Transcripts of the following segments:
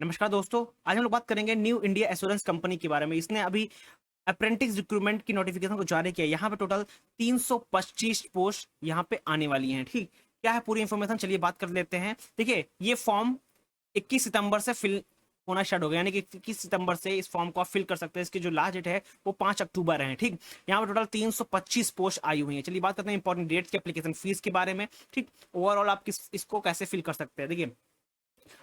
नमस्कार दोस्तों, आज हम लोग बात करेंगे न्यू इंडिया एश्योरेंस कंपनी के बारे में। इसने अभी अप्रेंटिस रिक्रूटमेंट की नोटिफिकेशन को जारी किया। यहाँ पे टोटल 325 पोस्ट यहाँ पे आने वाली हैं। ठीक, क्या है पूरी इन्फॉर्मेशन, चलिए बात कर लेते हैं। देखिए, ये फॉर्म 21 सितंबर से फिल होना स्टार्ट हो गया, यानी कि 21 सितंबर से इस फॉर्म को आप फिल कर सकते हैं। इसकी जो लास्ट डेट है वो 5 अक्टूबर है। ठीक, यहाँ पे टोटल 325 पोस्ट आई हुई है। चलिए बात करते हैं इंपॉर्टेंट डेट्स की, एप्लीकेशन फीस के बारे में। ठीक, ओवरऑल आप इसको कैसे फिल कर सकते हैं। देखिए,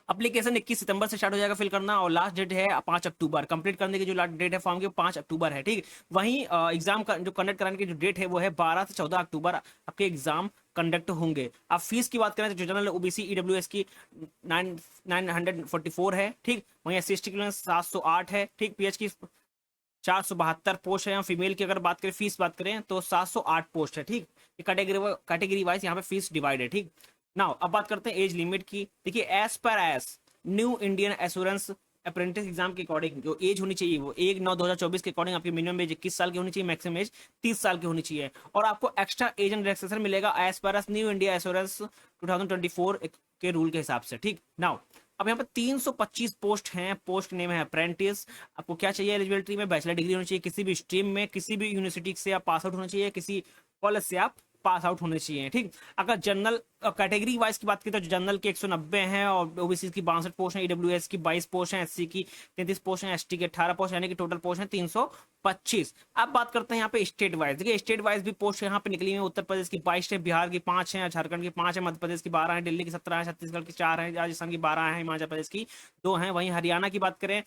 एप्लीकेशन 21 सितंबर से स्टार्ट हो जाएगा फिल करना, और लास्ट डेट है 5 अक्टूबर। कंप्लीट करने की जो लास्ट डेट है फॉर्म की 5 अक्टूबर है। ठीक, वहीं एग्जाम का जो कंडक्ट कराने की जो डेट है वो है 12 से 14 अक्टूबर आपके एग्जाम कंडक्ट होंगे। अब फीस की बात करें तो जो जनरल ओबीसी ईडब्ल्यूएस की 944 है। ठीक, वहीं एस सी एस टी के लिए 708 है। ठीक, पीएच की 472 पोस्ट है। फीमेल की अगर बात करें, फीस बात करें तो 708 पोस्ट है। ठीक, ये कैटेगरी वाइज यहाँ पे फीस डिवाइड है। ठीक, नाउ अब बात करते हैं एज लिमिट की। देखिए, as New Indian Assurance apprentice exam के अकॉर्डिंग जो एज होनी चाहिए वो 1/9/2024 के अकॉर्डिंग आपकी मिनिमम एज 21 साल की होनी चाहिए, मैक्सिमम एज 30 साल की होनी चाहिए। और आपको एक्स्ट्रा एज एंड रिलैक्सेशन मिलेगा as per as New India Assurance 2024 के रूल के हिसाब से। ठीक, नाउ अब यहाँ पर 325 पोस्ट हैं। पोस्ट नेम है अप्रेंटिस। आपको क्या चाहिए एलिजिबिलिटी में? बैचलर डिग्री होनी चाहिए किसी भी स्ट्रीम में, किसी भी यूनिवर्सिटी से आप पास आउट होना चाहिए, किसी कॉलेज से आप पास आउट होने चाहिए। ठीक, अगर जनरल कैटेगरी वाइज की बात की तो जनरल की 190 हैं, और ओबीसी की 62 पोस्ट हैं, ईडब्ल्यूएस की 22 पोस्ट हैं, एससी की 33 पोस्ट हैं, एसटी के 18 पोस्ट, यानी कि टोटल पोस्ट हैं 325। अब बात करते हैं यहाँ पे स्टेट वाइज। देखिए, स्टेट वाइज भी पोस्ट यहाँ पे निकली हुई है। उत्तर प्रदेश की 22 है, बिहार की 5 है, झारखंड की 5 है, मध्य प्रदेश की 12 है, दिल्ली की 17 है, छत्तीसगढ़ की 4 है, राजस्थान की 12 है, हिमाचल प्रदेश की 2 हैं। वहीं हरियाणा की बात करें,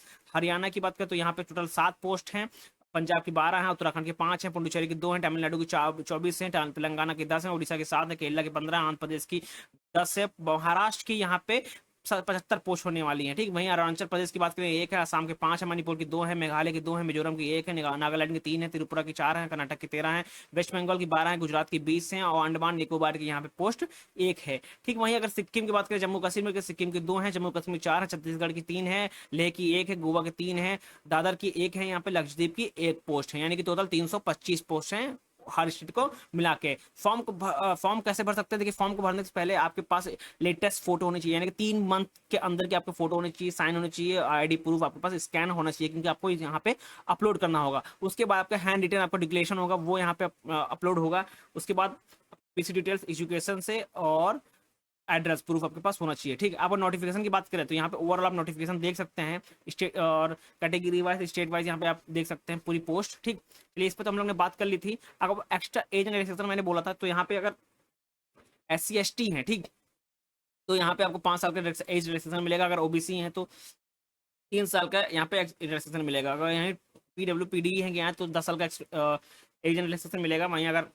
तो यहाँ पे टोटल 7 पोस्ट हैं। पंजाब की 12 है, उत्तराखंड के 5 हैं, पुडुचेरी की 2 हैं, तमिलनाडु की 24 हैं, तेलंगाना की 10 है, उड़ीसा की 7 है, केरला की 15, आंध्र प्रदेश की 10 है, महाराष्ट्र की यहाँ पे 75 पोस्ट होने वाली है। ठीक, वहीं अरुणाचल प्रदेश की बात करें 1 है, असम के 5 है, मणिपुर की 2 है, मेघालय की 2 है, मिजोरम की 1 है, नागालैंड की 3 है, त्रिपुरा की 4 है, कर्नाटक की 13 है, वेस्ट बंगाल की 12 है, गुजरात की 20 है, और अंडमान निकोबार की यहाँ पे पोस्ट 1 है। ठीक, वहीं अगर सिक्किम की बात करें, जम्मू कश्मीर में सिक्किम की 2 है, जम्मू कश्मीर 4 है, छत्तीसगढ़ की 3 है, लेह की 1 है, गोवा की 3 है, दादर की 1 है, यहाँ पे लक्षद्वीप की 1 पोस्ट है, यानी कि टोटल 325 पोस्ट हैं हर स्टेट को मिला के। फॉर्म कैसे भर सकते हैं? देखिए, फॉर्म को भरने से पहले आपके पास लेटेस्ट फोटो होनी चाहिए, यानी कि 3 मंथ के अंदर की आपके फोटो होनी चाहिए, साइन होनी चाहिए, आईडी प्रूफ आपके पास स्कैन होना चाहिए, क्योंकि आपको यहाँ पे अपलोड करना होगा। उसके बाद आपका हैंड रिटन आपका डिक्लेरेशन होगा, वो यहाँ पे अपलोड होगा। उसके बाद पीसी डिटेल्स एजुकेशन से और एड्रेस प्रूफ आपके पास होना चाहिए। ठीक, आप नोटिफिकेशन की बात करें तो यहाँ पे ओवरऑल आप नोटिफिकेशन देख सकते हैं, स्टेट और कैटेगरी वाइज, स्टेट वाइज यहाँ पे आप देख सकते हैं पूरी पोस्ट। ठीक, चलिए इस पर तो हम लोग ने बात कर ली थी। अगर एक्स्ट्रा एज एंड रिलैक्सेशन मैंने बोला था, तो यहाँ पे अगर SC ST है, ठीक, तो यहाँ पे आपको 5 साल का एज रिलैक्सेशन मिलेगा। अगर ओबीसी है तो 3 साल का यहाँ पे रिलैक्सेशन मिलेगा। अगर यहाँ PWPD है यहाँ तो 10 साल का एज एंड रिलैक्सेशन मिलेगा। वहीं अगर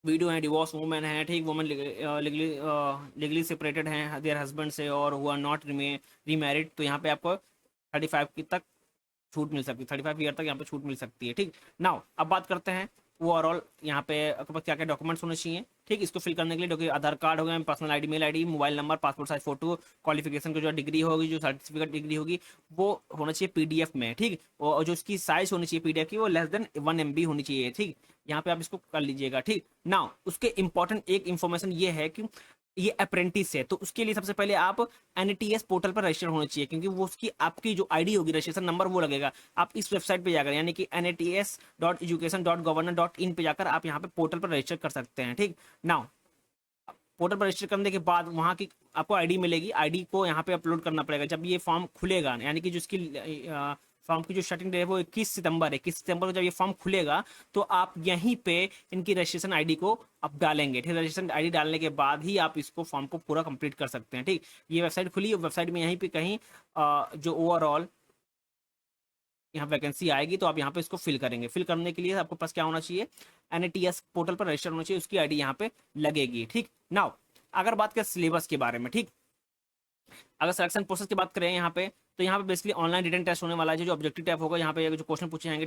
वीडियो है, डिवोर्स वुमेन है, ठीक, वुमेन लीगली सेपरेटेड हैं देयर हस्बैंड से, और हु आर नॉट रीमैरिड, तो यहाँ पे आपको 35 की तक छूट मिल सकती है, 35 ईयर तक यहाँ पे छूट मिल सकती है। ठीक, नाउ अब बात करते हैं ओवरऑल यहाँ पे आपके पास क्या क्या डॉक्यूमेंट्स होने चाहिए। ठीक, इसको फिल करने के लिए डॉक्यूमेंट आधार कार्ड हो गया, personal ID, mail ID, mobile number, passport size photo, qualification की जो डिग्री होगी, जो सर्टिफिकेट डिग्री होगी, वो होना चाहिए पीडीएफ में। ठीक, और जो उसकी साइज होनी चाहिए पीडीएफ की वो लेस देन 1 MB होनी चाहिए। ठीक, यहाँ पे आप इसको कर लीजिएगा। ठीक, नाउ उसके इंपॉर्टेंट एक इंफॉर्मेशन ये है कि ये अप्रेंटिस है, तो उसके लिए सबसे पहले आप NATS पोर्टल पर रजिस्टर होना चाहिए, क्योंकि वो उसकी आपकी जो आईडी होगी, रजिस्ट्रेशन नंबर वो लगेगा। आप इस वेबसाइट पे जाकर, यानी कि NATS.education.governor.in पे जाकर आप यहाँ पे पोर्टल पर रजिस्टर कर सकते हैं। ठीक, नाउ पोर्टल पर रजिस्टर करने के बाद वहाँ की आपको आईडी मिलेगी, आईडी को यहाँ पे अपलोड करना पड़ेगा जब ये फॉर्म खुलेगा, यानी कि जिसकी फॉर्म की जो स्टार्टिंग डेट है वो 21 सितंबर है। 21 सितंबर को जब ये फॉर्म खुलेगा तो आप यहीं पे इनकी रजिस्ट्रेशन आईडी को आप डालेंगे। ठीक, रजिस्ट्रेशन आईडी डालने के बाद ही आप इसको फॉर्म को पूरा कंप्लीट कर सकते हैं। ठीक, ये वेबसाइट खुली, वेबसाइट में यहीं पे कहीं जो ओवरऑल यहाँ वैकेंसी आएगी तो आप यहाँ पे इसको फिल करेंगे। फिल करने के लिए आपको पास क्या होना चाहिए? NATS पोर्टल पर रजिस्टर होना चाहिए, उसकी आईडी यहाँ पे लगेगी। ठीक, नाउ अगर बात करें सिलेबस के बारे में, ठीक, अगर सिलेक्शन प्रोसेस की बात करें यहाँ पे, तो यहाँ पे बेसिकली ऑनलाइन रिटन टेस्ट होने वाला है। जो ऑब्जेक्टिव टाइप होगा, यहाँ पे जो क्वेश्चन पूछे जाएंगे,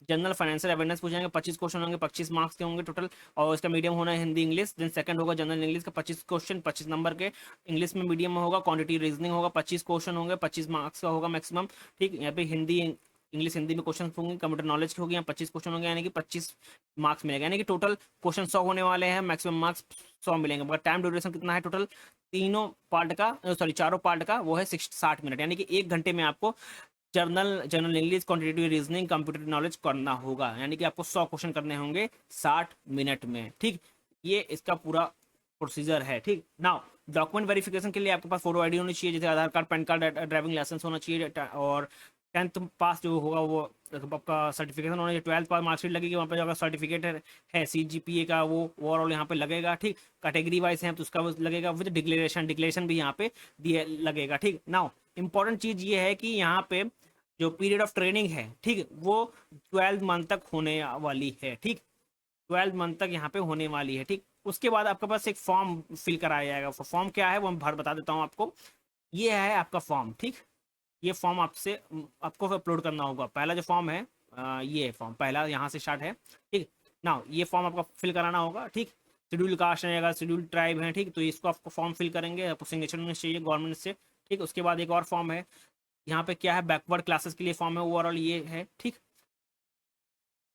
जनरल फाइनेंशियल अवेयरनेस पूछे जाएंगे, 25 क्वेश्चन होंगे, 25 मार्क्स के होंगे टोटल, और इसका मीडियम होना है हिंदी इंग्लिश। देन सेकंड होगा जनरल इंग्लिश का 25 क्वेश्चन, 25 नंबर के, इंग्लिश में मीडियम में होगा, क्वांटिटी रीजनिंग होगा, 25 क्वेश्चन होंगे, 25 मार्क्स का होगा मैक्सिमम। ठीक, यहाँ पे हिंदी इंग्लिश हिंदी में क्वेश्चन होंगे, कंप्यूटर नॉलेज के होंगे, यहाँ 25 क्वेश्चन होंगे, यानी कि 25 मार्क्स मिलेगा, यानी कि टोटल क्वेश्चन 100 होने वाले हैं, मैक्सिमम मार्क्स 100 मिलेंगे। मगर टाइम ड्यूरेशन कितना है टोटल तीनों पार्ट का, सॉरी चारों पार्ट का, वो है 60 मिनट, यानी कि 1 घंटे में आपको general English, quantitative reasoning, computer knowledge करना होगा, यानी कि आपको 100 क्वेश्चन करने होंगे 60 मिनट में। ठीक, ये इसका पूरा प्रोसीजर है। ठीक, नाउ डॉक्यूमेंट वेरिफिकेशन के लिए आपके पास फोटो आईडी होनी चाहिए, जैसे Aadhaar card, PAN card, driving licence होना चाहिए, और 10th पास जो होगा वो आपका सर्टिफिकेशन होना चाहिए, 12th पास मार्कशीट लगेगी, वहाँ पे जो सर्टिफिकेट है CGPA का वो ओवरऑल यहाँ पे लगेगा। ठीक, कैटेगरी वाइज है तो उसका वो लगेगा, विद डिक्लेरेशन भी यहाँ पे दिए लगेगा। ठीक, नाउ इंपॉर्टेंट चीज़ ये है कि यहाँ पे जो पीरियड ऑफ ट्रेनिंग है, ठीक, वो 12 मंथ तक होने वाली है। ठीक, 12 मंथ तक यहाँ पे होने वाली है। ठीक, उसके बाद आपके पास एक फॉर्म फिल कराया जाएगा। फॉर्म क्या है वो मैं भर बता देता हूँ आपको। ये है आपका फॉर्म। ठीक, ये फॉर्म आपको अपलोड करना होगा। पहला जो फॉर्म है ये फॉर्म पहला यहाँ से स्टार्ट है। ठीक, ना ये फॉर्म आपको फिल कराना होगा। ठीक, शेड्यूल कास्ट रहेगा, शेड्यूल ट्राइब है। ठीक, तो इसको आपको फॉर्म फिल करेंगे, आपको सिग्नेचर होना चाहिए गवर्नमेंट से। ठीक, उसके बाद एक और फॉर्म है, यहाँ पे क्या है, बैकवर्ड क्लासेस के लिए फॉर्म है, ओवरऑल ये है। ठीक,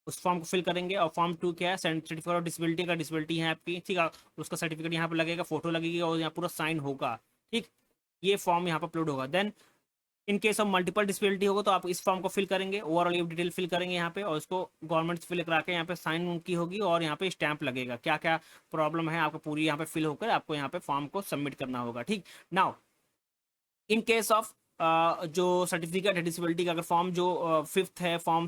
उस फॉर्म को फिल करेंगे। और फॉर्म 2 क्या है, सर्टिफिकेट ऑफ डिसेबिलिटी का, डिसेबिलिटी है आपकी। ठीक है, उसका सर्टिफिकेट यहाँ पे लगेगा, फोटो लगेगी और यहाँ पूरा साइन होगा। ठीक, ये फॉर्म यहाँ पर अपलोड होगा। Then in case of multiple disability होगा तो आप इस फॉर्म को फिल करेंगे, ओवरऑल ये डिटेल फिल करेंगे यहाँ पे, और इसको गवर्नमेंट से फिल करा के यहाँ पे साइन उनकी होगी, और यहाँ पे स्टैंप लगेगा। क्या क्या प्रॉब्लम है आपको पूरी यहाँ पे फिल होकर आपको यहाँ पे फॉर्म को सबमिट करना होगा। ठीक, नाउ इन केस ऑफ जो सर्टिफिकेट है डिसेबिलिटी का, अगर फॉर्म जो 5th है, फॉर्म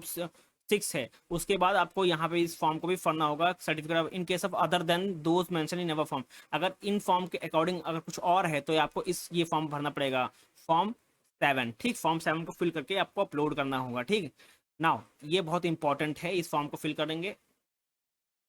6 है, उसके बाद आपको यहाँ पे इस फॉर्म को भी भरना होगा, certificate of in case of other than those mention in our form. अगर इन फॉर्म के अकॉर्डिंग अगर कुछ और है तो आपको ये फॉर्म भरना पड़ेगा, फॉर्म 7। ठीक, फॉर्म 7 को फिल करके आपको अपलोड करना होगा। ठीक, नाउ ये बहुत इंपॉर्टेंट है, इस फॉर्म को फिल करेंगे।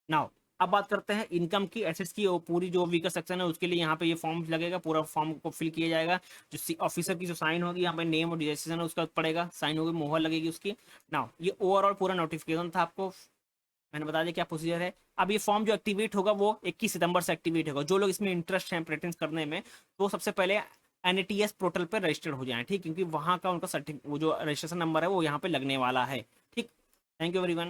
नाउ अब बात करते हैं इनकम की, एसेट्स की, और पूरी जो वीकर सेक्शन है उसके लिए यहाँ पे ये फॉर्म लगेगा, पूरा फॉर्म को फिल किया जाएगा। जो ऑफिसर की जो साइन होगी यहाँ पे, नेम और रजिस्ट्रेशन है उसका पड़ेगा, साइन होगी, मोहर लगेगी उसकी। नाउ ये ओवरऑल पूरा नोटिफिकेशन था, आपको मैंने बता दिया क्या प्रोसीजर है। अब ये फॉर्म जो एक्टिवेट होगा वो 21 सितंबर से एक्टिवेट होगा। जो लोग इसमें इंटरेस्ट हैं प्रेटेंस करने में, तो सबसे पहले NATS पोर्टल पर रजिस्टर्ड हो जाएं। ठीक, क्योंकि वहाँ का उनका वो जो रजिस्ट्रेशन नंबर है वो यहाँ पे लगने वाला है। ठीक, थैंक यू एवरीवन।